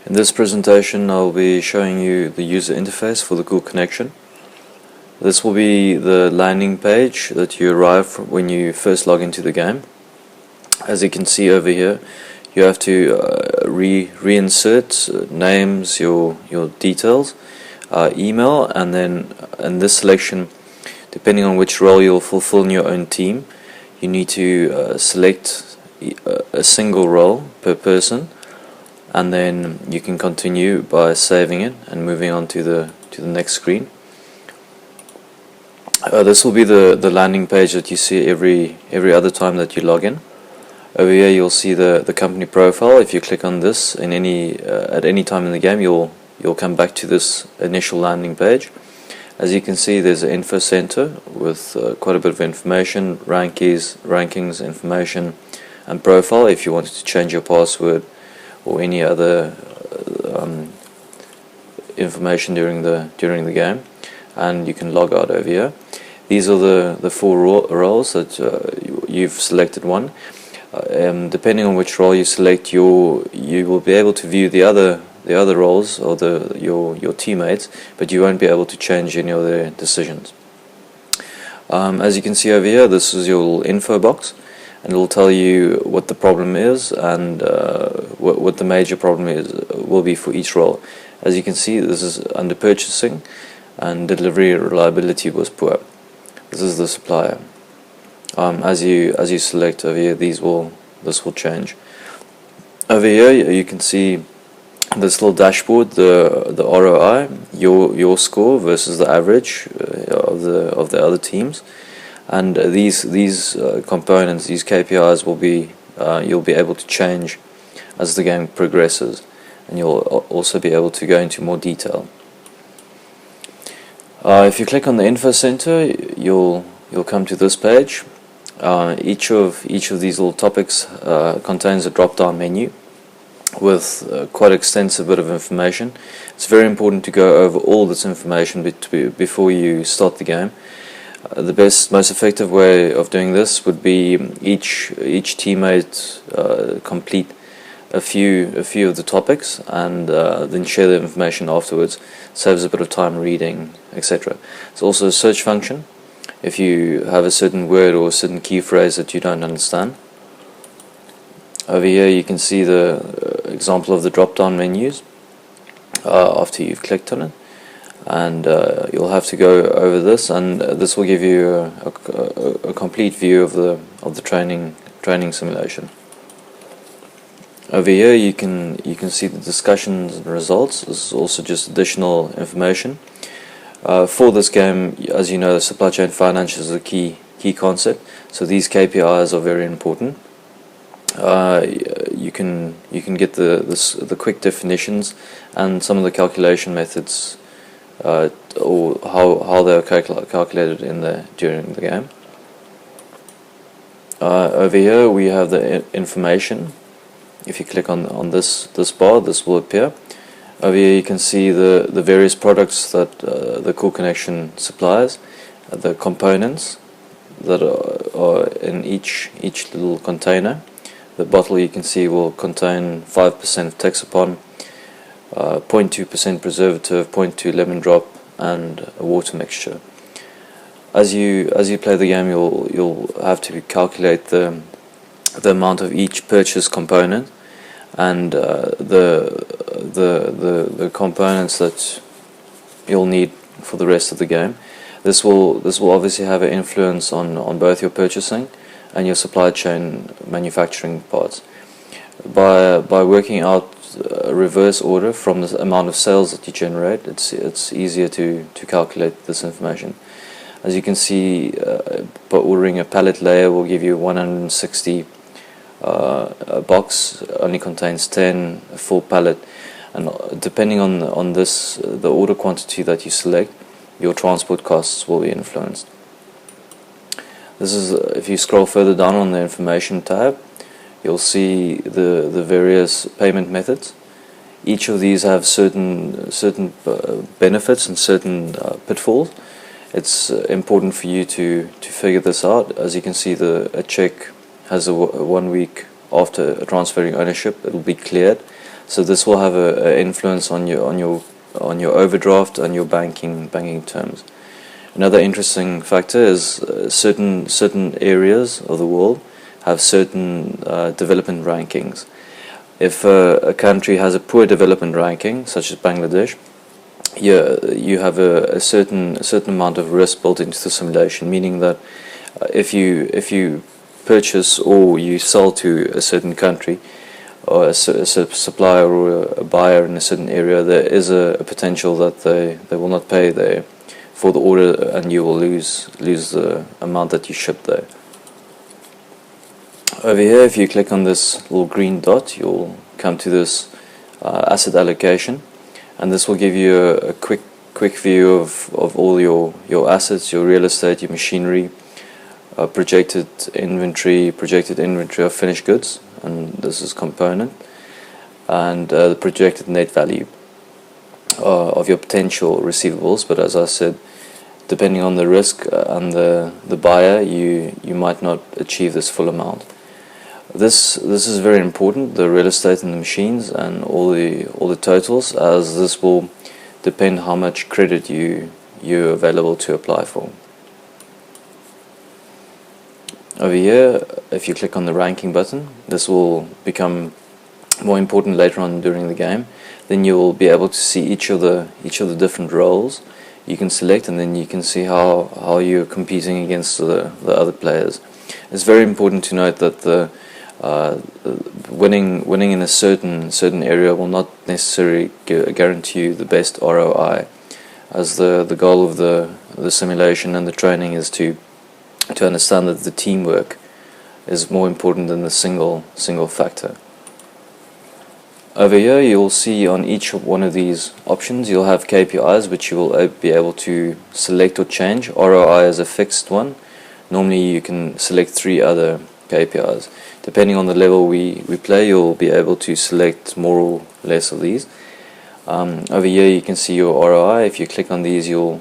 In this presentation I'll be showing you the user interface for the Cool connection. This will be the landing page that you arrive from when you first log into the game. As you can see over here, you have to reinsert names, your details, email, and then in this selection, depending on which role you'll fulfill in your own team, you need to select a single role per person, and then you can continue by saving it and moving on to the next screen. This will be the landing page that you see every other time that you log in. Over here you'll see the company profile. If you click on this in at any time in the game, you'll come back to this initial landing page. As you can see, there's an info center with quite a bit of information, rankings, information, and profile if you wanted to change your password or any other information during the game, and you can log out over here. These are the four roles that you've selected one. Depending on which role you select, you will be able to view the other roles or your teammates, but you won't be able to change any of their decisions. As you can see over here, this is your info box, and it will tell you what the problem is and what the major problem will be for each role. As you can see, this is under purchasing, and delivery reliability was poor. This is the supplier. As you select over here, this will change. Over here you can see this little dashboard, the ROI, your score versus the average of the other teams, and these components, these KPIs will be you'll be able to change as the game progresses, and you'll also be able to go into more detail. If you click on the info center, you'll come to this page. Each of these little topics contains a drop-down menu with quite extensive bit of information. It's very important to go over all this information before you start the game. The best, most effective way of doing this would be each teammate complete a few of the topics, and then share the information afterwards. Saves a bit of time reading, etc. It's also a search function if you have a certain word or a certain key phrase that you don't understand. Over here you can see the example of the drop-down menus after you've clicked on it, and you'll have to go over this, and this will give you a complete view of the training simulation. Over here you can see the discussions and results. This is also just additional information. For this game, as you know, supply chain finance is a key concept, so these KPIs are very important. You can get the quick definitions and some of the calculation methods, or how they are calculated during the game. Over here we have the information. If you click on this bar, this will appear. Over here you can see the various products that the Cool Connection supplies, the components that are in each little container. The bottle, you can see, will contain 5% of Texapon, 0.2% preservative, 0.2 lemon drop, and a water mixture. As you play the game, you'll have to calculate the amount of each purchase component, and the components that you'll need for the rest of the game. This will obviously have an influence on both your purchasing and your supply chain manufacturing parts. By working out a reverse order from the amount of sales that you generate, it's easier to calculate this information. As you can see, by ordering a pallet layer will give you 160. A box only contains 10, a full pallet, and depending on this, the order quantity that you select, your transport costs will be influenced. This is, if you scroll further down on the information tab, you'll see the various payment methods. Each of these have certain benefits and certain pitfalls. It's important for you to figure this out. As you can see, a check has a 1 week after transferring ownership, it will be cleared. So this will have a influence on your overdraft and your banking terms. Another interesting factor is certain areas of the world have certain development rankings. If a country has a poor development ranking, such as Bangladesh, you have a certain amount of risk built into the simulation, meaning that if you purchase or you sell to a certain country, or a supplier or a buyer in a certain area, there is a potential that they will not pay there for the order, and you will lose the amount that you shipped there. Over here, if you click on this little green dot, you'll come to this asset allocation, and this will give you a quick view of all your assets, your real estate, your machinery, projected inventory of finished goods, and this is component, and the projected net value of your potential receivables. But as I said, depending on the risk and the buyer, you might not achieve this full amount. This is very important, the real estate and the machines and all the totals, as this will depend how much credit you're available to apply for. Over here, if you click on the ranking button, this will become more important later on during the game. Then you will be able to see each of the different roles you can select, and then you can see how you're competing against the other players. It's very important to note that the winning in a certain area will not necessarily guarantee you the best ROI, as the goal of the simulation and the training is to understand that the teamwork is more important than the single factor. Over here, you'll see on each one of these options you'll have KPIs which you will be able to select or change. ROI is a fixed one. Normally you can select 3 other KPIs. Depending on the level we play, you'll be able to select more or less of these. Over here you can see your ROI. If you click on these, you'll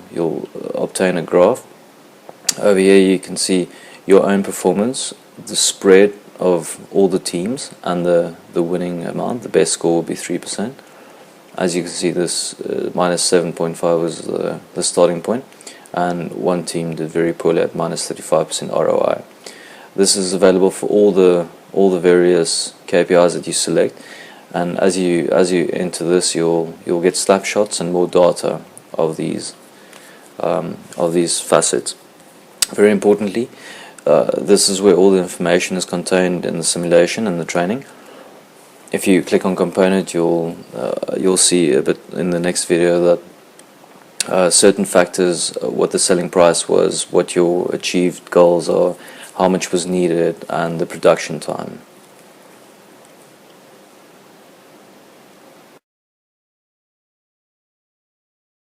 obtain a graph. Over here you can see your own performance, the spread of all the teams, and the winning amount. The best score will be 3%. As you can see, this minus 7.5 was the starting point, and one team did very poorly at minus 35% ROI. This is available for all the various KPIs that you select, and as you enter this, you'll get snapshots and more data of these facets. Very importantly, this is where all the information is contained in the simulation and the training. If you click on component, you'll see a bit in the next video that certain factors, what the selling price was, what your achieved goals are, how much was needed, and the production time.